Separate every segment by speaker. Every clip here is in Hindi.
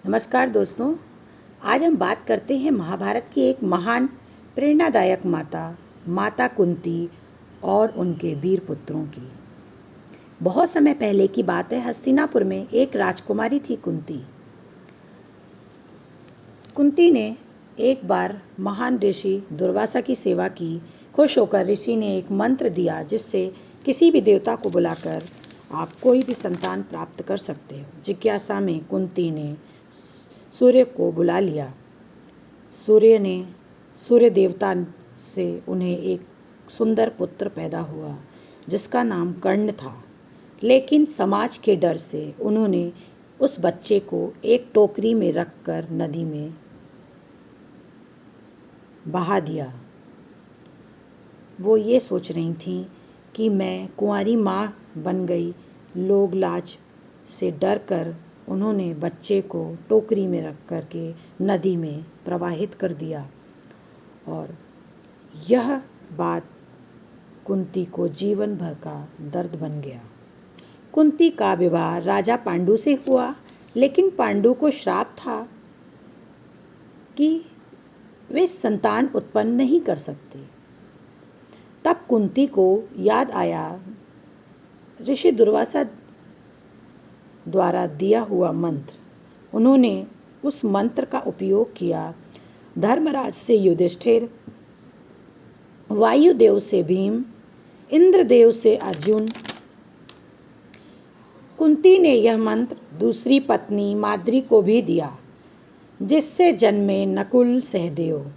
Speaker 1: नमस्कार दोस्तों। आज हम बात करते हैं महाभारत की एक महान प्रेरणादायक माता कुंती और उनके वीर पुत्रों की। बहुत समय पहले की बात है। हस्तिनापुर में एक राजकुमारी थी कुंती। कुंती ने एक बार महान ऋषि दुर्वासा की सेवा की। खुश होकर ऋषि ने एक मंत्र दिया जिससे किसी भी देवता को बुलाकर आप कोई भी संतान प्राप्त कर सकते हो। जिज्ञासा में कुंती ने सूर्य को बुला लिया। सूर्य देवता से उन्हें एक सुंदर पुत्र पैदा हुआ जिसका नाम कर्ण था। लेकिन समाज के डर से उन्होंने उस बच्चे को एक टोकरी में रखकर नदी में बहा दिया। वो ये सोच रही थीं कि मैं कुंवारी माँ बन गई। लोग लाज से डर कर उन्होंने बच्चे को टोकरी में रख कर के नदी में प्रवाहित कर दिया और यह बात कुंती को जीवन भर का दर्द बन गया। कुंती का विवाह राजा पांडु से हुआ, लेकिन पांडु को श्राप था कि वे संतान उत्पन्न नहीं कर सकते। तब कुंती को याद आया ऋषि दुर्वासा द्वारा दिया हुआ मंत्र। उन्होंने उस मंत्र का उपयोग किया। धर्मराज से युधिष्ठिर, वायुदेव से भीम, इंद्रदेव से अर्जुन। कुंती ने यह मंत्र दूसरी पत्नी माद्री को भी दिया, जिससे जन्मे नकुल सहदेव।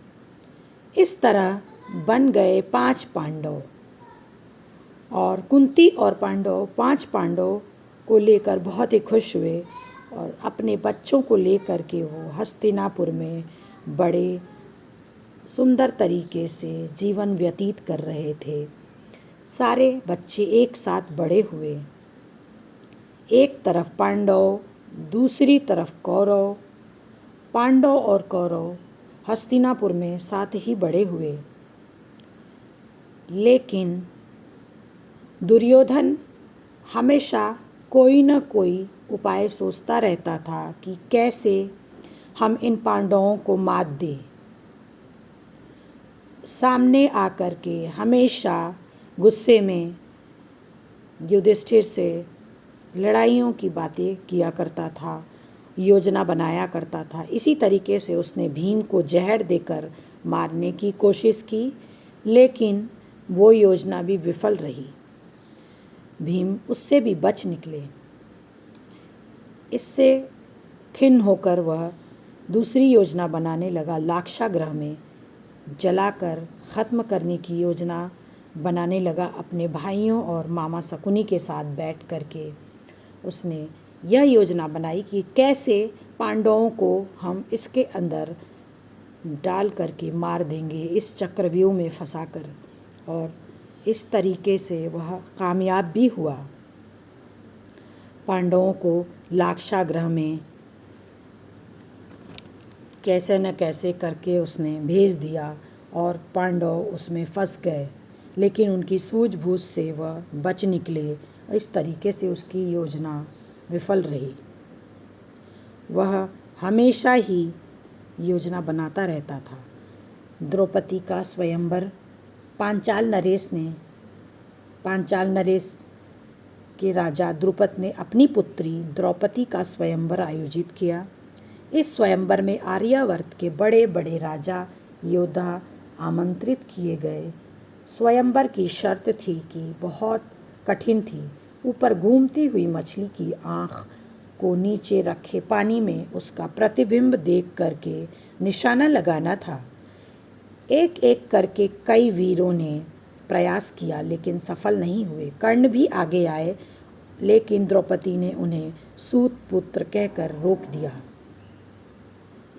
Speaker 1: इस तरह बन गए 5 पांडव। और कुंती और पांडव 5 पांडव को लेकर बहुत ही खुश हुए और अपने बच्चों को लेकर के वो हस्तिनापुर में बड़े सुंदर तरीके से जीवन व्यतीत कर रहे थे। सारे बच्चे एक साथ बड़े हुए। एक तरफ पांडव, दूसरी तरफ कौरव। पांडव और कौरव हस्तिनापुर में साथ ही बड़े हुए। लेकिन दुर्योधन हमेशा कोई न कोई उपाय सोचता रहता था कि कैसे हम इन पांडवों को मात दें। सामने आकर के हमेशा गुस्से में युधिष्ठिर से लड़ाइयों की बातें किया करता था, योजना बनाया करता था। इसी तरीके से उसने भीम को जहर देकर मारने की कोशिश की, लेकिन वो योजना भी विफल रही। भीम उससे भी बच निकले। इससे खिन्न होकर वह दूसरी योजना बनाने लगा। लाक्षागृह में जलाकर ख़त्म करने की योजना बनाने लगा। अपने भाइयों और मामा शकुनी के साथ बैठ करके उसने यह योजना बनाई कि कैसे पांडवों को हम इसके अंदर डाल करके मार देंगे, इस चक्रव्यूह में फंसाकर। और इस तरीके से वह कामयाब भी हुआ। पांडवों को लाक्षागृह में कैसे न कैसे करके उसने भेज दिया और पांडव उसमें फंस गए, लेकिन उनकी सूझबूझ से वह बच निकले। इस तरीके से उसकी योजना विफल रही। वह हमेशा ही योजना बनाता रहता था। द्रौपदी का स्वयंवर पांचाल नरेश के राजा द्रुपद ने अपनी पुत्री द्रौपदी का स्वयंवर आयोजित किया। इस स्वयंवर में आर्यावर्त के बड़े बड़े राजा योद्धा आमंत्रित किए गए। स्वयंवर की शर्त थी कि बहुत कठिन थी। ऊपर घूमती हुई मछली की आँख को नीचे रखे पानी में उसका प्रतिबिंब देख करके निशाना लगाना था। एक एक करके कई वीरों ने प्रयास किया, लेकिन सफल नहीं हुए। कर्ण भी आगे आए, लेकिन द्रौपदी ने उन्हें सूत पुत्र कहकर रोक दिया।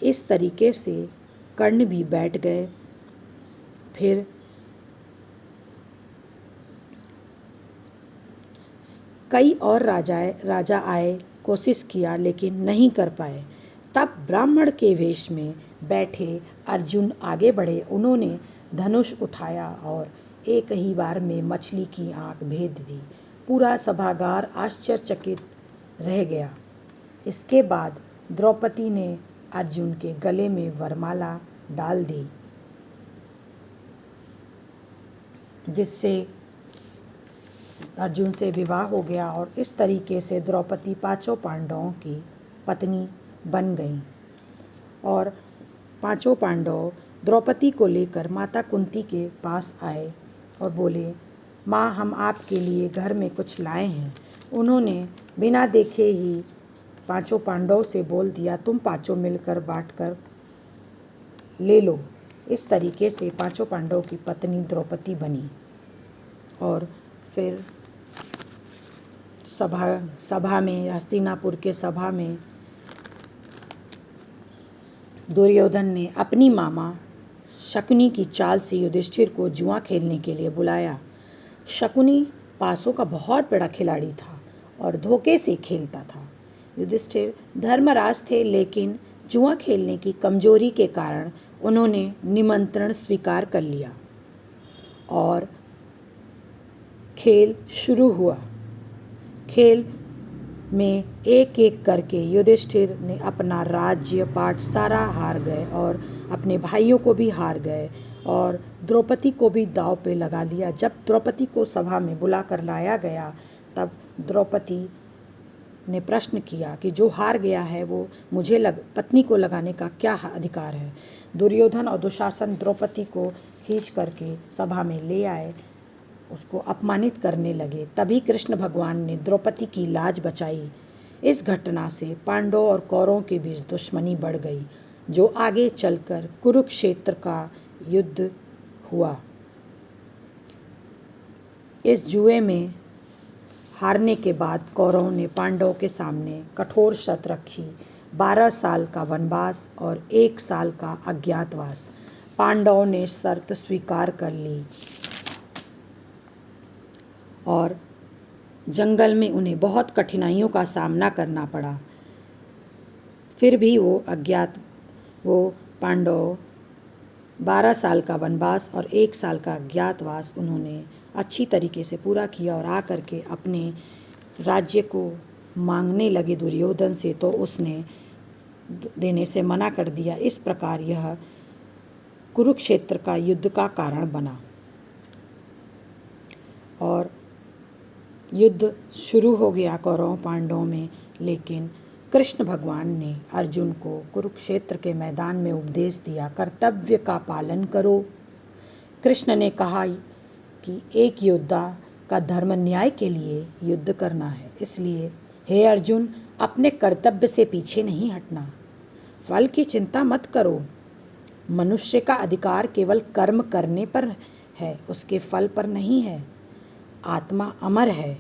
Speaker 1: इस तरीके से कर्ण भी बैठ गए। फिर कई और राजा आए, कोशिश किया, लेकिन नहीं कर पाए। तब ब्राह्मण के वेश में बैठे अर्जुन आगे बढ़े। उन्होंने धनुष उठाया और एक ही बार में मछली की आँख भेद दी। पूरा सभागार आश्चर्यचकित रह गया। इसके बाद द्रौपदी ने अर्जुन के गले में वरमाला डाल दी, जिससे अर्जुन से विवाह हो गया और इस तरीके से द्रौपदी पांचों पांडवों की पत्नी बन गई। और पांचों पांडव द्रौपदी को लेकर माता कुंती के पास आए और बोले, माँ, हम आपके लिए घर में कुछ लाए हैं। उन्होंने बिना देखे ही पांचों पांडवों से बोल दिया, तुम पांचों मिलकर बांटकर ले लो। इस तरीके से पांचों पांडवों की पत्नी द्रौपदी बनी। और फिर सभा में, हस्तिनापुर के सभा में दुर्योधन ने अपनी मामा शकुनी की चाल से युधिष्ठिर को जुआ खेलने के लिए बुलाया। शकुनी पासों का बहुत बड़ा खिलाड़ी था और धोखे से खेलता था। युधिष्ठिर धर्मराज थे, लेकिन जुआ खेलने की कमजोरी के कारण उन्होंने निमंत्रण स्वीकार कर लिया और खेल शुरू हुआ। खेल में एक एक करके युधिष्ठिर ने अपना राज्य पाट सारा हार गए और अपने भाइयों को भी हार गए और द्रौपदी को भी दांव पे लगा लिया। जब द्रौपदी को सभा में बुला कर लाया गया, तब द्रौपदी ने प्रश्न किया कि जो हार गया है वो मुझे पत्नी को लगाने का क्या अधिकार है। दुर्योधन और दुशासन द्रौपदी को खींच करके सभा में ले आए, उसको अपमानित करने लगे। तभी कृष्ण भगवान ने द्रौपदी की लाज बचाई। इस घटना से पांडवों और कौरवों के बीच दुश्मनी बढ़ गई, जो आगे चलकर कुरुक्षेत्र का युद्ध हुआ। इस जुए में हारने के बाद कौरवों ने पांडवों के सामने कठोर शर्त रखी, 12 साल का वनवास और 1 साल का अज्ञातवास। पांडवों ने शर्त स्वीकार कर ली और जंगल में उन्हें बहुत कठिनाइयों का सामना करना पड़ा। फिर भी वो पांडव 12 साल का वनवास और 1 साल का अज्ञातवास उन्होंने अच्छी तरीके से पूरा किया और आकर के अपने राज्य को मांगने लगे दुर्योधन से, तो उसने देने से मना कर दिया। इस प्रकार यह कुरुक्षेत्र का युद्ध का कारण बना और युद्ध शुरू हो गया कौरव पांडवों में। लेकिन कृष्ण भगवान ने अर्जुन को कुरुक्षेत्र के मैदान में उपदेश दिया, कर्तव्य का पालन करो। कृष्ण ने कहा कि एक योद्धा का धर्म न्याय के लिए युद्ध करना है, इसलिए हे अर्जुन, अपने कर्तव्य से पीछे नहीं हटना। फल की चिंता मत करो। मनुष्य का अधिकार केवल कर्म करने पर है, उसके फल पर नहीं है। आत्मा अमर है,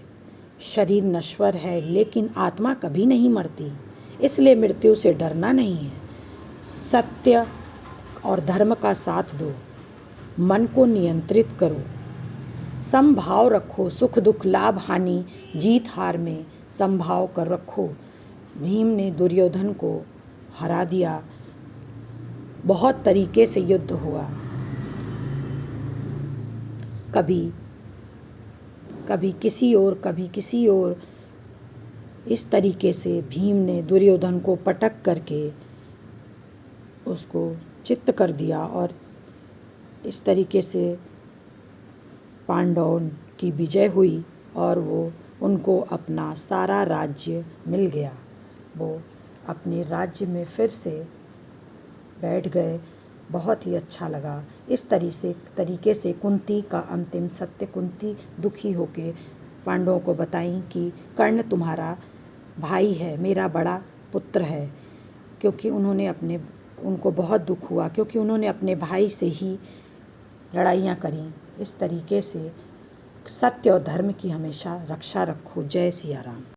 Speaker 1: शरीर नश्वर है, लेकिन आत्मा कभी नहीं मरती, इसलिए मृत्यु से डरना नहीं है। सत्य और धर्म का साथ दो, मन को नियंत्रित करो, समभाव रखो, सुख दुख लाभ हानि जीत हार में समभाव कर रखो। भीम ने दुर्योधन को हरा दिया। बहुत तरीके से युद्ध हुआ, कभी किसी और कभी किसी और। इस तरीके से भीम ने दुर्योधन को पटक करके उसको चित्त कर दिया और इस तरीके से पांडवों की विजय हुई और उनको अपना सारा राज्य मिल गया। वो अपने राज्य में फिर से बैठ गए। बहुत ही अच्छा लगा। इस तरीके से कुंती का अंतिम सत्य कुंती दुखी होके पांडवों को बताई कि कर्ण तुम्हारा भाई है, मेरा बड़ा पुत्र है, क्योंकि उनको बहुत दुख हुआ, क्योंकि उन्होंने अपने भाई से ही लड़ाइयाँ करी। इस तरीके से सत्य और धर्म की हमेशा रक्षा रखो। जय सिया राम।